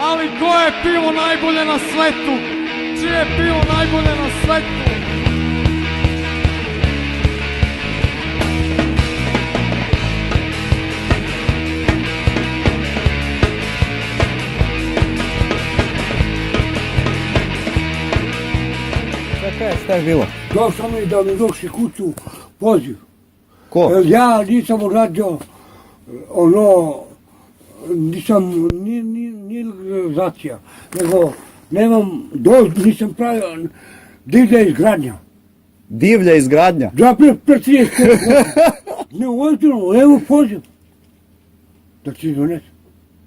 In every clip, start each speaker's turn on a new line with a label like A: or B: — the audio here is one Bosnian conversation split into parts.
A: Ali koje je pivo najbolje na svetu? Čije je pivo najbolje na svetu?
B: Šta je bilo?
C: Došao mi da mi došli kuću poziv.
B: Ko?
C: Ja nisam uradio nisam ni legalizacija, nego nisam pravio divlja izgradnja.
B: Divlja izgradnja?
C: Da, pre 30 godina. Ne uvjetno, evo poziv. Da ti donesi.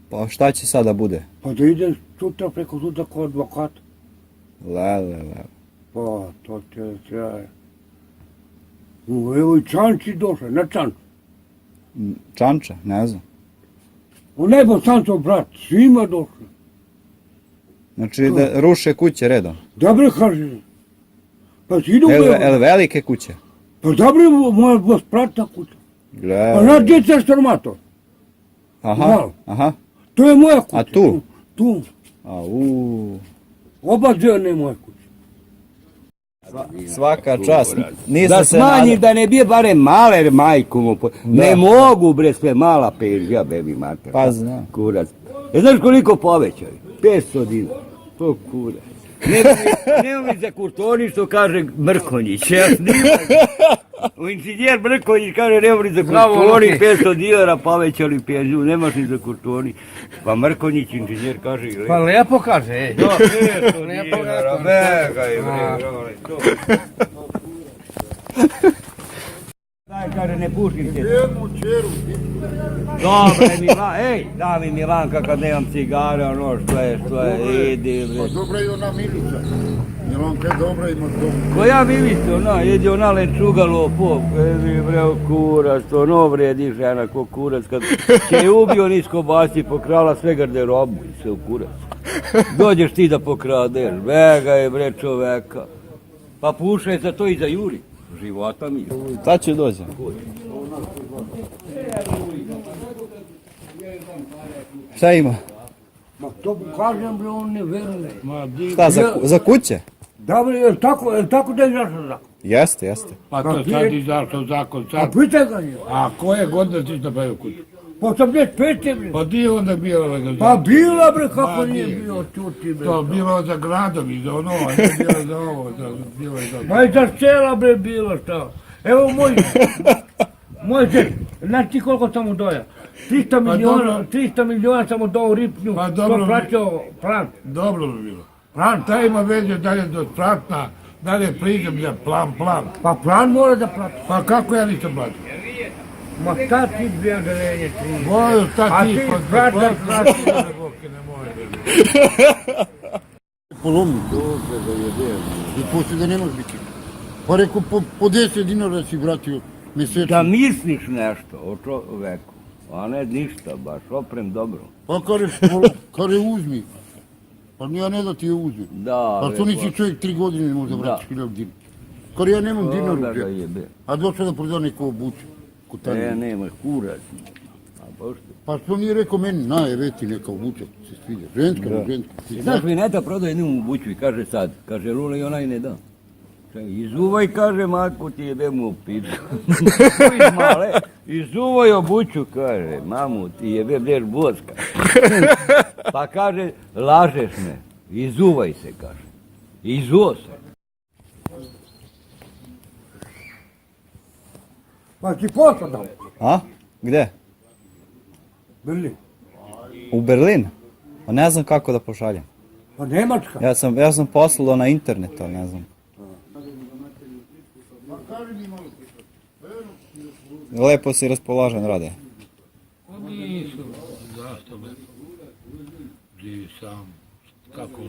B: Pa šta će sada bude?
C: Pa da idem sutra preko suda kod advokata.
B: Le.
C: Pa, to će traje. Evo i Čanči došao, na Čanču.
B: Čanča? Ne znam.
C: U nebo Čančov brat, svima došao.
B: Znači da ruše kuće redom?
C: Dobro kaže. Pa si idu
B: El velike kuće?
C: Pa dobro je moja spratna kuća.
B: Gle.
C: Pa znaš gdje je transformator?
B: Aha.
C: To je moja kuća.
B: A tu?
C: Tu. Oba dvije je moja kuća.
B: Svaka čast.
D: Da smanji da ne bije barem male majku mu. Ne mogu bre sve mala penzija, bebi mater.
B: Pa znam.
D: Kurac. Znaš koliko povećaju? 500 dinara. To kurac. Nema mi za kurtoni što kaže Mrkonjić. U inženjer Mrkonjić kaže nema mi za kurtoni 500 dinara povećali penziju. Nemaš ni za kurtoni. Pa Mrkonjić inženjer kaže.
A: Pa lijepo kaže, ej.
D: Da, 500 dinara. Begaj bre. Daj, kaže, ne pušim te.
C: Jednu čeru.
D: Dobre, da mi Milanka kad nemam cigare, ono što je, idi bre.
C: Dobra je ona Milica. Milanka je dobra, ima dobro.
D: Koja Milica, ona, jedi ona lečugalo, idi bre, kurac, to no vredi žena ko kurac, kad će je ubio nisko basi, pokrala sve garderobu i sve u kurac. Dođeš ti da pokradeš, begaj bre čoveka. Pa pušaj za to i za Juri. Života mi.
B: Sad će dođe. Šta ima?
C: Ma to kažem bre, on ne veruje.
B: Šta, za kuće?
C: Da bre, je tako da je izašao zakon?
B: Jeste.
E: Pa to sad izašao zakon,
C: A
E: sad.
C: pitaj ga nije.
E: A koje godine ti napravio kuću?
C: Pa 85. bre.
E: Pa di je onda bio legalizacija?
C: Pa bila bre, kako
E: Ma,
C: nije
E: nije.
C: bio, čuti bre.
E: To bilo za gradom i za ono, a ne bilo za ovo, bilo je za...
C: Ma i za sela bre bilo šta. Evo moj zet, znaš ti koliko sam mu doja? 300 miliona sam mu dao u Ripnju,
E: Pa dobro
C: to
E: bi-
C: plaćao plan.
E: Dobro bi bilo. Plan, taj ima veze da je do platna, da li je prizemlja, plan.
C: Pa plan mora da plati.
E: Pa kako ja nisam platio?
C: Ma šta ti bi agelenje ti?
E: Boju, šta
C: A
E: ti,
C: ti,
E: pa
C: brat,
E: plati, boke, ne moje.
F: Polomio. I poslije da ne može biti. Pa rekao, po 10 dinara si vratio mjesečno.
D: Da misliš nešto o čoveku, a ne ništa baš, oprem dobro.
F: Pa kare uzmi. Pa ja ne da ti je uzmi.
D: Da,
F: Pa što nisi čovjek 3 godine ne može da vratiš 1000 dinara. Kare ja nemam dinar u džepu.
D: jebe.
F: A došao da proda neko obuče.
D: Nema kurac. A pošto?
F: Pa što nije rekao meni, evo ti neka obuče, se sviđa. Ženska.
D: Znaš, Vineta prodao jednu obuću i kaže sad, kaže Lula i onaj ne da. Izuvaj, kaže, matku ti jebe mu u piču. Izuvaj obuću, kaže, mamu ti jebe blješ boska. Pa kaže, lažeš me, izuvaj se, kaže. Izuo se.
C: Pa ti poslao.
B: A? Gde?
C: Berlin.
B: U Berlin? Pa ne znam kako da pošaljem.
C: Pa Nemačka.
B: Ja sam poslao na internet, ali ne znam. Lepo si raspoložen, Rade.
E: Nisu, zašto me živi sam, kako me.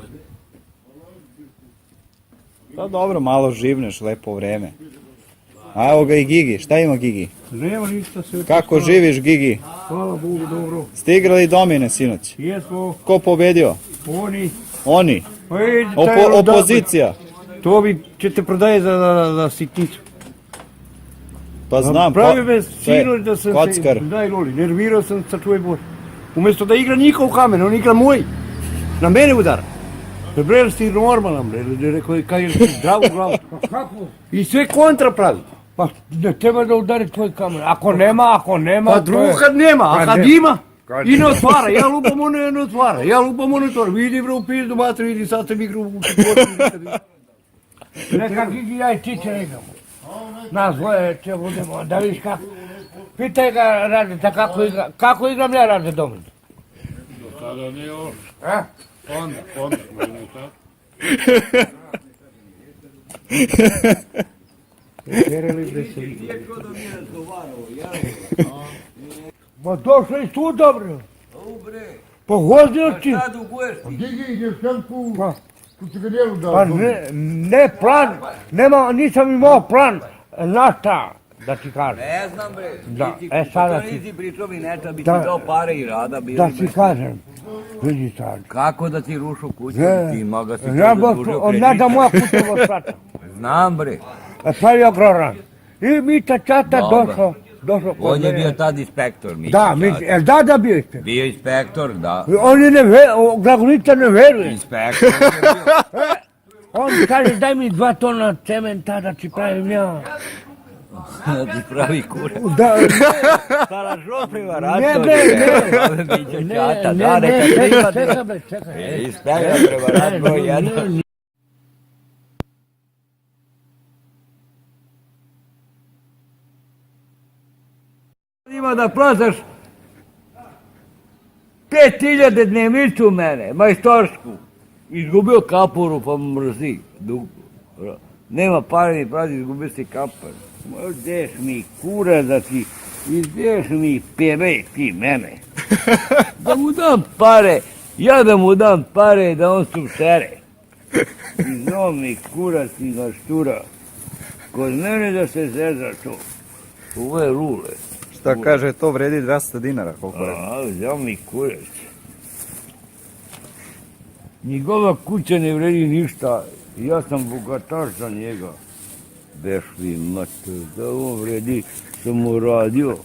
B: Pa dobro, malo živneš, lepo vreme. A evo ga i Gigi, šta ima Gigi?
C: Nema ništa sve.
B: Kako živiš Gigi?
C: Hvala Bogu, dobro.
B: Ste igrali domine sinoć?
C: Jesmo,
B: Ko pobedio?
C: oni.
B: Oni?
C: Pa taj
B: Opozicija?
C: To bi ćete prodaje za sitnicu.
B: Pa znam,
C: Pravi me sinoć da sam
B: kockar.
C: se, daj Loli, nervirao sam sa tvoje boje. Umjesto da igra njihov kamen, on igra moj. Na mene udara. Bre, jel si normalan, bre, rekao je, kaj si zdrav u glavu. I sve kontra pravi. Pa ne treba da udari tvoj kamer. Ako nema,
E: Pa
C: to
E: drugo
C: je-
E: kad nema, a
C: Pa
E: kad
C: ne.
E: ima,
C: Kad
E: i ne otvara. Ja lupam ono i ne otvara. Ja lupam ono i ne otvara. Vidi bre u pizdu mater, vidi sad sam igrao u četvrtu.
C: Neka Gigi ja i ti će igramo. Nas dvoje će budemo, da vidiš kako. Pitaj ga Radeta kako igram ja Rade Domino.
E: Sada nije još.
C: A?
E: Onda, mene sad.
C: Ma došli tu dobro. Pogodio ti.
F: Gigi, ideš šelku,
C: Pa.
F: tu ti ga njelu dao.
C: Pa ne plan, nisam imao plan, na šta da ti kažem.
D: Ne znam bre,
C: Da,
D: ti,
C: sada
D: to
C: ti-
D: nisi pričao mi neča, bi ti
C: Da.
D: dao pare i rada bili.
C: Da
D: bre.
C: ti kažem, vidi sad.
D: Kako da ti rušu kuću, ti moga si
C: Ja
D: to
C: bih,
D: zadužio
C: ne da moja
D: kredita.
C: kuća vrstata.
D: Znam bre,
C: Pravio groran. I Mita Čata
D: Dobro.
C: došao kod
D: on je
C: mene.
D: bio tad inspektor. Mića
C: Da,
D: Čata.
C: da bio ispred.
D: Bio inspektor, da.
C: On je Glagovica ne veruje.
D: Inspektor je bio.
C: On kaže daj mi 2 tona cementa da ti pravim ja.
D: Da ti pravi kurac.
C: Da,
D: Stara žopriva račun.
C: ne,
D: Mića Čata, da, neka prima.
C: čekaj bre, čekaj.
D: Inspektor prevarat broj jedan. Ima da plazaš 5.000 dnevnicu mene, majstorsku. Izgubio kapuru pa mrzi. Nema pare ni prazi, izgubio si kapar. Gdješ mi kura da ti, gdješ mi pere ti mene. Da mu dam pare, ja da mu dam pare da on subsere. Iznom mi kurac i naštura. Kod mene da se zeza to. Ove rule.
B: Šta kaže, to vredi 200 dinara, koliko je?
D: A, vzeo mi kurac. Njegova kuća ne vredi ništa, ja sam bogataš za njega. Bešli mater, da on vredi, sam mu radio.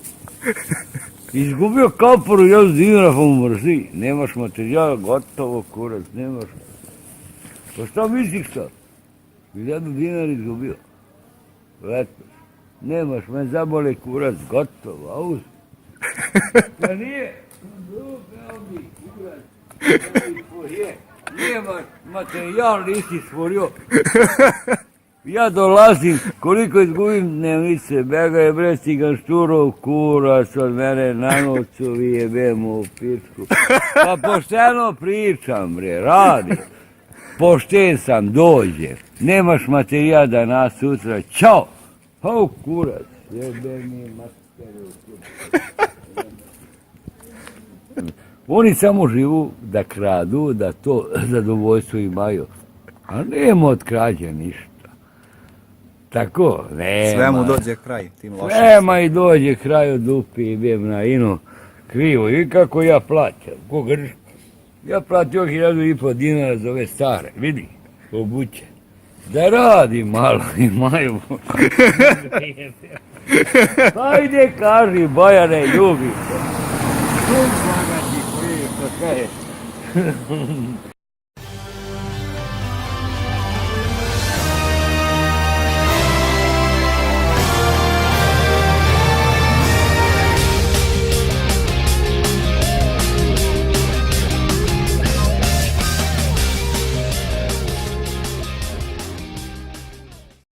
D: Izgubio kaporu, ja dinara pa mu mrzi. Nemaš materijala, gotovo kurac, nemaš. Pa šta misliš sad? 1000 dinara izgubio. Leto. Nemaš, me zabole kurac, gotovo, auz. Pa nije, evo mi kurac, nemaš materijal, nisi stvorio. Ja dolazim, koliko izgubim dnevnice, bega je bre ciganšturov kurac od mene na noću, vi jebemo u pičku. Pa pošteno pričam bre, radim. Pošten sam, dođe. Nemaš materijal danas, sutra, čao. Hau kurac, jebe mi materijal. Oni samo živu da kradu, da to zadovoljstvo imaju. A nema od krađe ništa. Tako, nema.
B: Sve mu dođe kraj, tim lošim.
D: Nema i dođe kraj od dupi i bijem na inu krivo. I kako ja plaćam, ko grš. Ja platio 1500 dinara za ove stare, vidi, obuće. Da radi malo, imaju. Ajde, kaži, Bojane, ljubi se. Sunca ga ti prije, šta je.